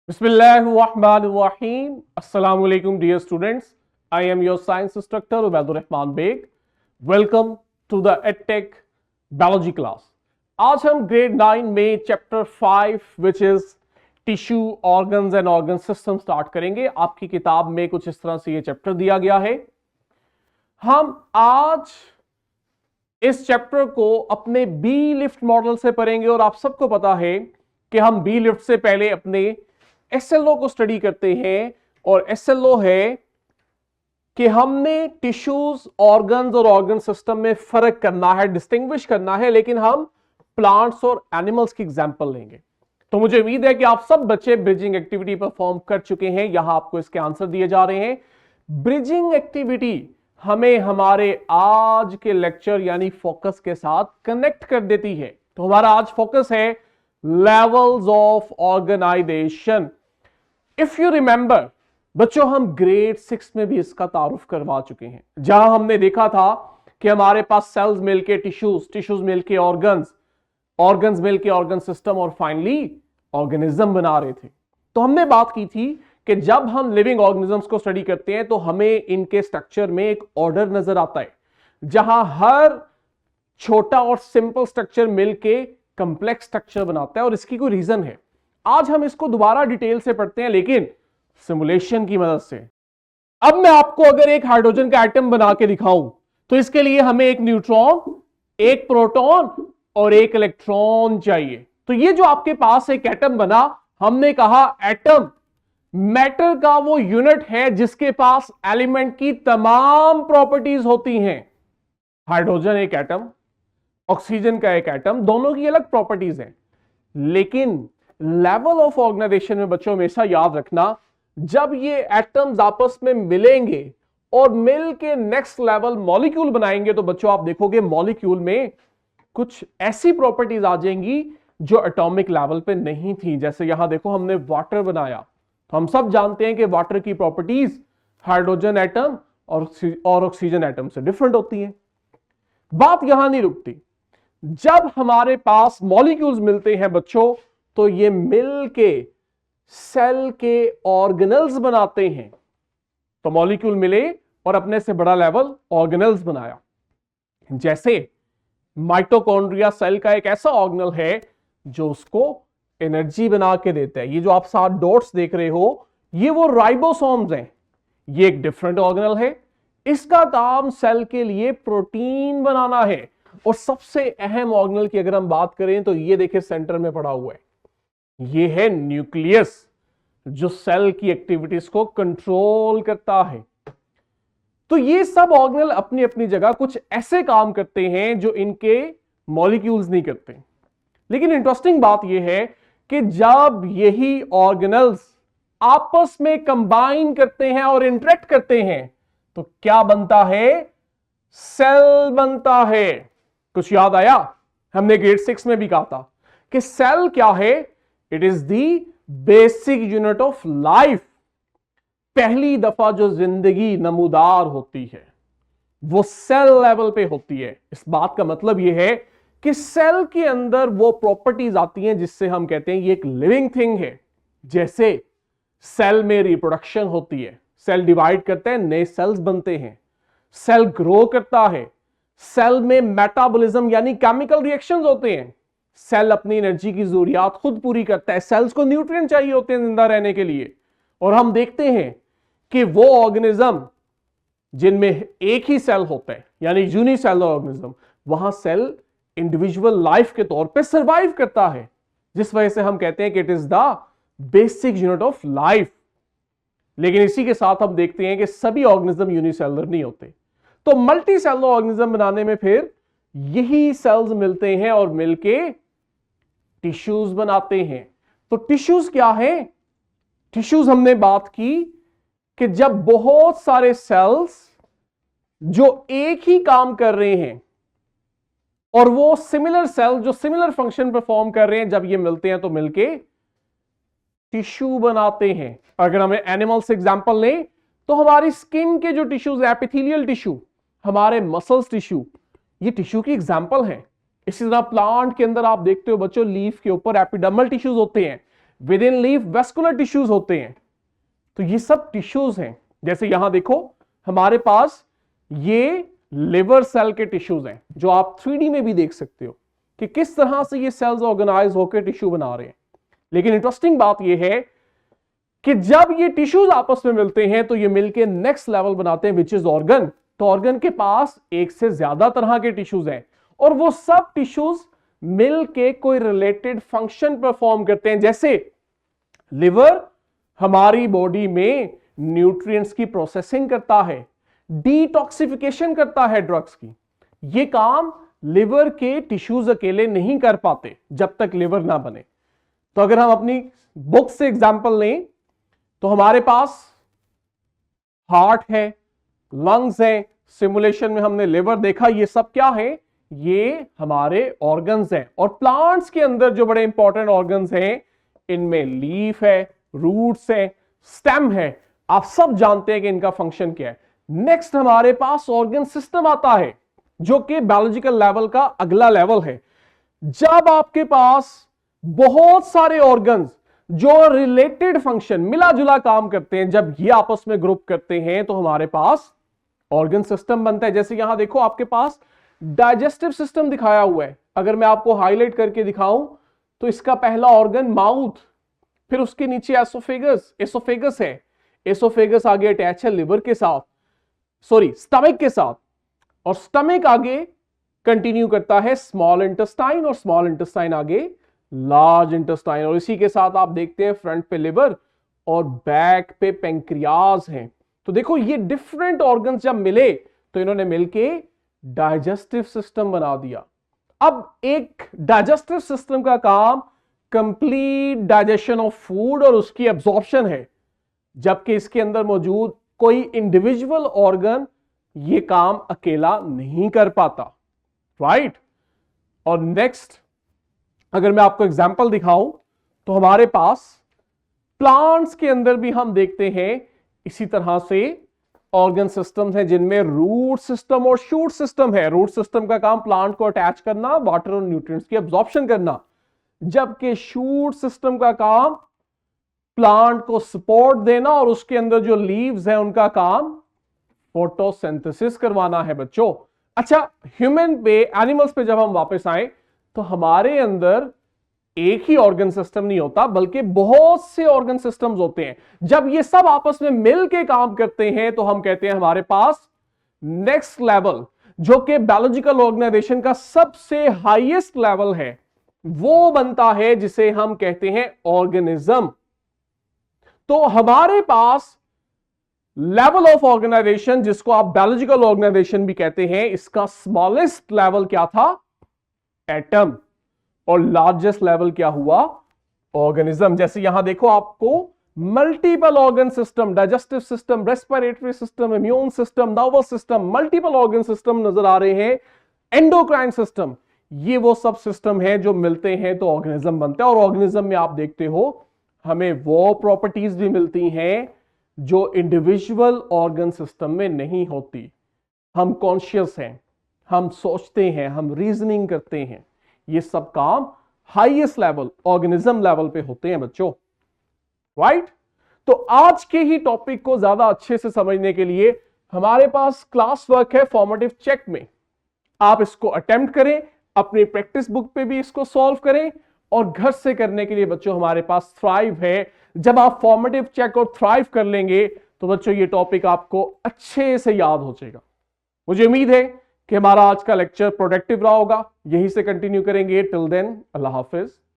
Bismillahirrahmanirrahim. Assalamu alaikum dear students. I am your science instructor Ubaidur Rahman Beg. Welcome to the EdTech Biology class. आज हम grade 9 में chapter 5 which is tissue organs and organ system start करेंगे। आपकी किताब में कुछ इस तरह से ये चैप्टर दिया गया है। हम आज इस चैप्टर को अपने बी लिफ्ट मॉडल से पढ़ेंगे और आप सबको पता है कि हम बी लिफ्ट से पहले अपने एसएलओ को स्टडी करते हैं और एसएलओ है कि हमने टिश्यूज ऑर्गन्स और ऑर्गन सिस्टम में फर्क करना है, डिस्टिंग्विश करना है, लेकिन हम प्लांट्स और एनिमल्स की एग्जांपल लेंगे। तो मुझे उम्मीद है कि आप सब बच्चे ब्रिजिंग एक्टिविटी परफॉर्म कर चुके हैं। यहां आपको इसके आंसर दिए जा रहे हैं। ब्रिजिंग एक्टिविटी हमें हमारे आज के लेक्चर यानी फोकस के साथ कनेक्ट कर देती है। तो हमारा आज फोकस है levels of organization. If you remember बच्चों, हम ग्रेड 6 में भी इसका तारुफ करवा चुके हैं, जहां हमने देखा था कि हमारे पास सेल्स मिलके टिश्यूज, टिश्यूज मिलके ऑर्गन्स, ऑर्गन्स मिलके ऑर्गन सिस्टम और फाइनली ऑर्गेनिज्म बना रहे थे। तो हमने बात की थी कि जब हम लिविंग ऑर्गेनिजम्स को स्टडी करते हैं तो हमें इनके स्ट्रक्चर में एक ऑर्डर नजर आता है, जहां हर छोटा और सिंपल स्ट्रक्चर मिलके कंप्लेक्स स्ट्रक्चर बनाता है और इसकी कोई रीजन है। आज हम इसको दोबारा डिटेल से पढ़ते हैं, लेकिन सिमुलेशन की मदद से। अब मैं आपको अगर एक हाइड्रोजन का एटम बना के दिखाऊं तो इसके लिए हमें एक न्यूट्रॉन, एक प्रोटॉन और एक इलेक्ट्रॉन चाहिए। तो ये जो आपके पास एक एटम बना, हमने कहा एटम मैटर का वो यूनिट है जिसके पास एलिमेंट की तमाम प्रॉपर्टीज होती हैं। हाइड्रोजन एक एटम, ऑक्सीजन का एक एटम, दोनों की अलग प्रॉपर्टीज हैं। लेकिन लेवल ऑफ ऑर्गेनाइजेशन में बच्चों हमेशा याद रखना, जब ये एटम्स आपस में मिलेंगे और मिल के नेक्स्ट लेवल मॉलिक्यूल बनाएंगे तो बच्चों आप देखोगे मॉलिक्यूल में कुछ ऐसी प्रॉपर्टीज आ जाएंगी जो एटॉमिक लेवल पे नहीं थी। जैसे यहां देखो, हमने वाटर बनाया, तो हम सब जानते हैं कि वाटर की प्रॉपर्टीज हाइड्रोजन एटम और ऑक्सीजन एटम से डिफरेंट होती हैं। बात यहां नहीं रुकती। जब हमारे पास मॉलिक्यूल्स मिलते हैं बच्चों, तो ये मिल के सेल के ऑर्गेनल्स बनाते हैं। तो मॉलिक्यूल मिले और अपने से बड़ा लेवल ऑर्गेनल्स बनाया। जैसे माइटोकॉन्ड्रिया सेल का एक ऐसा ऑर्गेनल है जो उसको एनर्जी बना के देता है। ये जो आप 7 डॉट्स देख रहे हो, ये वो राइबोसोम्स हैं। ये एक डिफरेंट ऑर्गेनल है। इसका काम सेल के लिए प्रोटीन बनाना है। और सबसे अहम ऑर्गेनल की अगर हम बात करें तो ये देखिए सेंटर में पड़ा हुआ है, ये है न्यूक्लियस, जो सेल की एक्टिविटीज को कंट्रोल करता है। तो ये सब ऑर्गेनल अपनी अपनी जगह कुछ ऐसे काम करते हैं जो इनके मॉलिक्यूल्स नहीं करते। लेकिन इंटरेस्टिंग बात यह है कि जब यही ऑर्गेनल्स आपस में कंबाइन करते हैं और इंटरेक्ट करते हैं तो क्या बनता है? सेल बनता है। कुछ याद आया? हमने ग्रेड 6 में भी कहा था कि सेल क्या है? It is the basic unit of life. पहली दफा जो जिंदगी नमूदार होती है वो सेल लेवल पे होती है। इस बात का मतलब यह है कि सेल के अंदर वो प्रॉपर्टीज आती हैं जिससे हम कहते हैं ये एक लिविंग थिंग है। जैसे सेल में रिप्रोडक्शन होती है, सेल डिवाइड करते हैं, नए सेल्स बनते हैं, सेल ग्रो करता है, सेल में मेटाबॉलिज्म यानी केमिकल रिएक्शंस होते हैं, सेल अपनी एनर्जी की जरूरियात खुद पूरी करता है, सेल्स को न्यूट्रिएंट चाहिए होते हैं जिंदा रहने के लिए। और हम देखते हैं कि वो ऑर्गेनिज्म जिनमें एक ही सेल होता है यानी यूनिसेलुलर ऑर्गेनिज्म, वहां सेल इंडिविजुअल लाइफ के तौर पे सरवाइव करता है, जिस वजह से हम कहते हैं कि it is the basic unit of life. लेकिन इसी के साथ हम देखते हैं कि सभी ऑर्गेनिज्म यूनिसेलुलर नहीं होते। तो मल्टी सेलुलर ऑर्गेनिज्म बनाने में फिर यही सेल्स मिलते हैं और मिलके टिश्यूज बनाते हैं। तो टिश्यूज क्या है? टिश्यूज हमने बात की कि जब बहुत सारे सेल्स जो एक ही काम कर रहे हैं और वो सिमिलर सेल जो सिमिलर फंक्शन परफॉर्म कर रहे हैं, जब ये मिलते हैं तो मिलके टिश्यू बनाते हैं। अगर हमें एनिमल से एग्जांपल लें तो हमारी स्किन के जो टिश्यूज है, एपिथेलियल टिश्यू, हमारे मसल्स टिश्यू, ये टिश्यू की एग्जांपल है। इसी तरह प्लांट के अंदर आप देखते हो बच्चों, लीफ के ऊपर एपिडर्मल टिश्यूज होते हैं। With in leaf vascular tissues होते हैं। तो ये सब टिश्यूज हैं। जैसे यहां देखो हमारे पास ये लिवर सेल के टिश्यूज हैं, जो आप 3D में भी देख सकते हो कि किस तरह से ये सेल्स ऑर्गेनाइज होकर टिश्यू बना रहे हैं। लेकिन इंटरेस्टिंग बात ये है कि जब ये टिश्यूज आपस में मिलते हैं तो ये मिलके नेक्स्ट लेवल बनाते हैं, विच इज ऑर्गन। तो ऑर्गन के पास एक से ज्यादा तरह के टिश्यूज हैं और वो सब टिश्यूज मिलके कोई रिलेटेड फंक्शन परफॉर्म करते हैं। जैसे लिवर हमारी बॉडी में न्यूट्रिएंट्स की प्रोसेसिंग करता है, डिटॉक्सिफिकेशन करता है ड्रग्स की। ये काम लिवर के टिश्यूज अकेले नहीं कर पाते जब तक लिवर ना बने। तो अगर हम अपनी बुक से एग्जांपल लें तो हमारे पास हार्ट है, लंग्स है, सिमुलेशन में हमने लिवर देखा। ये सब क्या है? ये हमारे ऑर्गन्स हैं। और प्लांट्स के अंदर जो बड़े इंपॉर्टेंट ऑर्गन्स हैं, इनमें लीफ है, रूट्स है, स्टेम है। आप सब जानते हैं कि इनका फंक्शन क्या है। नेक्स्ट हमारे पास ऑर्गन सिस्टम आता है, जो कि बायोलॉजिकल लेवल का अगला लेवल है। जब आपके पास बहुत सारे ऑर्गन्स जो रिलेटेड फंक्शन, मिला जुला काम करते हैं, जब ये आपस में ग्रुप करते हैं तो हमारे पास ऑर्गन सिस्टम बनता है। जैसे यहां देखो आपके पास डाइजेस्टिव सिस्टम दिखाया हुआ है। अगर मैं आपको हाईलाइट करके दिखाऊं तो इसका पहला ऑर्गन माउथ, फिर उसके नीचे एसोफेगस है। एसोफेगस आगे अटैच है लिवर के साथ, स्टमक के साथ, और स्टमक आगे कंटिन्यू करता है स्मॉल इंटेस्टाइन, और स्मॉल इंटेस्टाइन आगे लार्ज इंटेस्टाइन। और इसी के साथ आप देखते हैं फ्रंट पे लिवर और बैक पे पेंक्रियाज हैं। तो देखो ये डिफरेंट ऑर्गन्स जब मिले तो इन्होंने मिलके डाइजेस्टिव सिस्टम बना दिया। अब एक डाइजेस्टिव सिस्टम का काम कंप्लीट डाइजेशन ऑफ फूड और उसकी एब्जॉर्प्शन है, जबकि इसके अंदर मौजूद कोई इंडिविजुअल ऑर्गन ये काम अकेला नहीं कर पाता, राइट। और नेक्स्ट अगर मैं आपको एग्जांपल दिखाऊं तो हमारे पास प्लांट्स के अंदर भी हम देखते हैं इसी तरह से ऑर्गन सिस्टम्स हैं, जिनमें रूट सिस्टम और शूट सिस्टम है। रूट सिस्टम का काम प्लांट को अटैच करना, वाटर और न्यूट्रिएंट्स की एब्जॉर्प्शन करना, जबकि शूट सिस्टम का काम प्लांट को सपोर्ट देना और उसके अंदर जो लीव्स हैं उनका काम फोटोसिंथेसिस करवाना है बच्चों। अच्छा, ह्यूमन पे, एनिमल्स पे जब हम वापस आए तो हमारे अंदर एक ही ऑर्गन सिस्टम नहीं होता, बल्कि बहुत से ऑर्गन सिस्टम्स होते हैं। जब ये सब आपस में मिलके काम करते हैं तो हम कहते हैं हमारे पास नेक्स्ट लेवल, जो कि बायोलॉजिकल ऑर्गेनाइजेशन का सबसे हाईएस्ट लेवल है, वो बनता है जिसे हम कहते हैं ऑर्गेनिज्म। तो हमारे पास लेवल ऑफ ऑर्गेनाइजेशन, जिसको आप बायोलॉजिकल ऑर्गेनाइजेशन भी कहते हैं, इसका स्मॉलेस्ट लेवल क्या था? एटम। और लार्जेस्ट लेवल क्या हुआ? ऑर्गेनिज्म। जैसे यहां देखो आपको multiple organ system, digestive system, respiratory system, immune system, nervous system, multiple organ system नजर आ रहे हैं, एंडोक्राइन सिस्टम। ये वो सब सिस्टम है जो मिलते हैं तो ऑर्गेनिज्म बनता है। और ऑर्गेनिज्म में आप देखते हो हमें वो प्रॉपर्टीज भी मिलती हैं जो इंडिविजुअल ऑर्गन सिस्टम में नहीं होती। हम कॉन्शियस हैं, हम सोचते हैं, हम रीजनिंग करते हैं। ये सब काम हाईएस्ट लेवल, ऑर्गेनिज्म लेवल पे होते हैं बच्चों, राइट। तो आज के ही टॉपिक को ज्यादा अच्छे से समझने के लिए हमारे पास क्लास वर्क है फॉर्मेटिव चेक में। आप इसको अटेम्प्ट करें, अपनी प्रैक्टिस बुक पे भी इसको सॉल्व करें, और घर से करने के लिए बच्चों हमारे पास थ्राइव है। जब आप फॉर्मेटिव चेक और थ्राइव कर लेंगे तो बच्चों ये टॉपिक आपको अच्छे से याद हो जाएगा। मुझे उम्मीद है कि हमारा आज का लेक्चर प्रोडक्टिव रहा होगा। यहीं से कंटिन्यू करेंगे। टिल देन, अल्लाह हाफिज।